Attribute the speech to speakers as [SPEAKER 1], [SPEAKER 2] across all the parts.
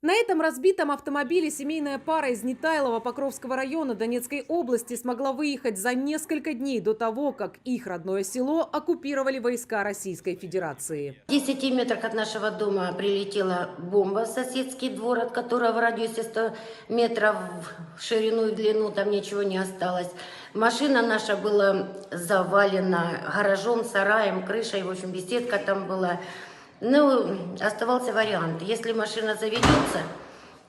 [SPEAKER 1] На этом разбитом автомобиле семейная пара из Нетайлова Покровского района Донецкой области смогла выехать за несколько дней до того, как их родное село оккупировали войска Российской Федерации.
[SPEAKER 2] В 10 метрах от нашего дома прилетела бомба в соседский двор, от которого в радиусе 100 метров в ширину и в длину там ничего не осталось. Машина наша была завалена гаражом, сараем, крышей, в общем, беседка там была. Ну, оставался вариант. Если машина заведется,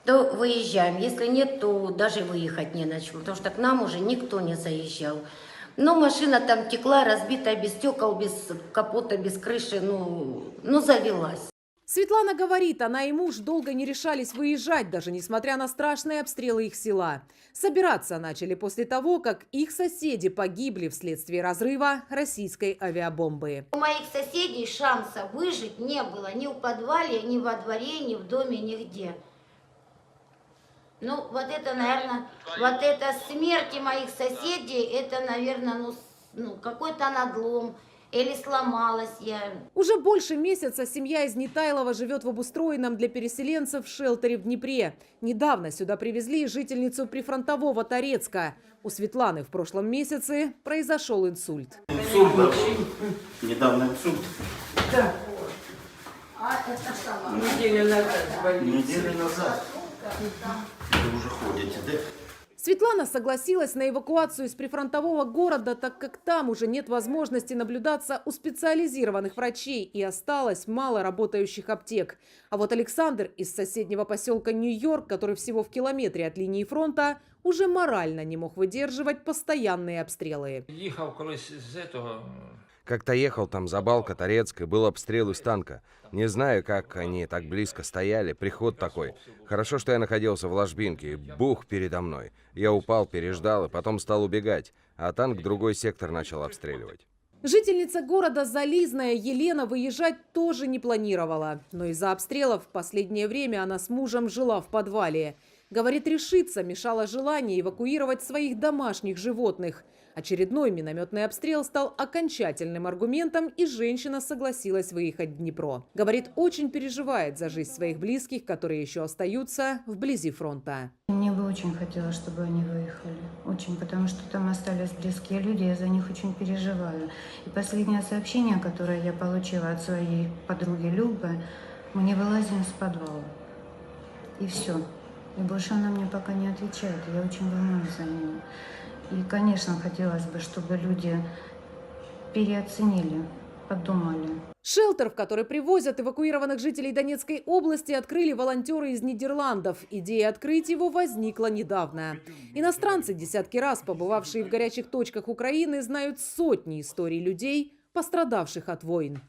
[SPEAKER 2] то выезжаем. Если нет, то даже выехать не на чем, потому что к нам уже никто не заезжал. Но машина там текла, разбитая, без стекол, без капота, без крыши, завелась.
[SPEAKER 1] Светлана говорит, она и муж долго не решались выезжать, даже несмотря на страшные обстрелы их села. Собираться начали после того, как их соседи погибли вследствие разрыва российской авиабомбы.
[SPEAKER 3] У моих соседей шанса выжить не было ни в подвале, ни во дворе, ни в доме, нигде. Ну, вот это, наверное, вот это смерти моих соседей, это, наверное, какой-то надлом. Или сломалась я.
[SPEAKER 1] Уже больше месяца семья из Нетайлова живет в обустроенном для переселенцев шелтере в Днепре. Недавно сюда привезли жительницу прифронтового Торецка. У Светланы в прошлом месяце произошел инсульт.
[SPEAKER 4] Инсульт, да? Недавно инсульт.
[SPEAKER 3] Да. А это сама.
[SPEAKER 4] Неделю назад. Вы уже ходите, да?
[SPEAKER 1] Светлана согласилась на эвакуацию из прифронтового города, так как там уже нет возможности наблюдаться у специализированных врачей и осталось мало работающих аптек. А вот Александр из соседнего поселка Нью-Йорк, который всего в километре от линии фронта, уже морально не мог выдерживать постоянные обстрелы.
[SPEAKER 5] Ехал колись з этого.
[SPEAKER 6] Как-то ехал там за Балка, Торецк, и был обстрел из танка. Не знаю, как они так близко стояли, приход такой. Хорошо, что я находился в ложбинке, и бух передо мной. Я упал, переждал, и потом стал убегать, а танк другой сектор начал обстреливать.
[SPEAKER 1] Жительница города Зализная Елена выезжать тоже не планировала. Но из-за обстрелов в последнее время она с мужем жила в подвале. Говорит, решиться мешало желание эвакуировать своих домашних животных. Очередной минометный обстрел стал окончательным аргументом, и женщина согласилась выехать в Днепро. Говорит, очень переживает за жизнь своих близких, которые еще остаются вблизи фронта.
[SPEAKER 7] Мне бы очень хотелось, чтобы они выехали. Очень, потому что там остались близкие люди, я за них очень переживаю. И последнее сообщение, которое я получила от своей подруги Любы, мы не вылазим из подвала. И все. И больше она мне пока не отвечает. Я очень волнуюсь за нее. И, конечно, хотелось бы, чтобы люди переоценили, подумали.
[SPEAKER 1] Шелтер, в который привозят эвакуированных жителей Донецкой области, открыли волонтеры из Нидерландов. Идея открыть его возникла недавно. Иностранцы, десятки раз побывавшие в горячих точках Украины, знают сотни историй людей, пострадавших от войн.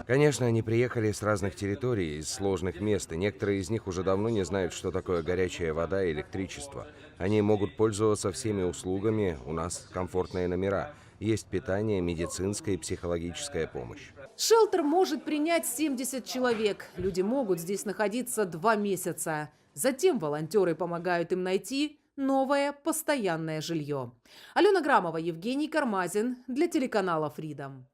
[SPEAKER 6] Конечно, они приехали с разных территорий, из сложных мест, и некоторые из них уже давно не знают, что такое горячая вода и электричество. Они могут пользоваться всеми услугами, у нас комфортные номера, есть питание, медицинская и психологическая помощь.
[SPEAKER 1] Шелтер может принять 70 человек. Люди могут здесь находиться 2 месяца. Затем волонтеры помогают им найти новое постоянное жилье. Алена Грамова, Евгений Кармазин для телеканала Freedom.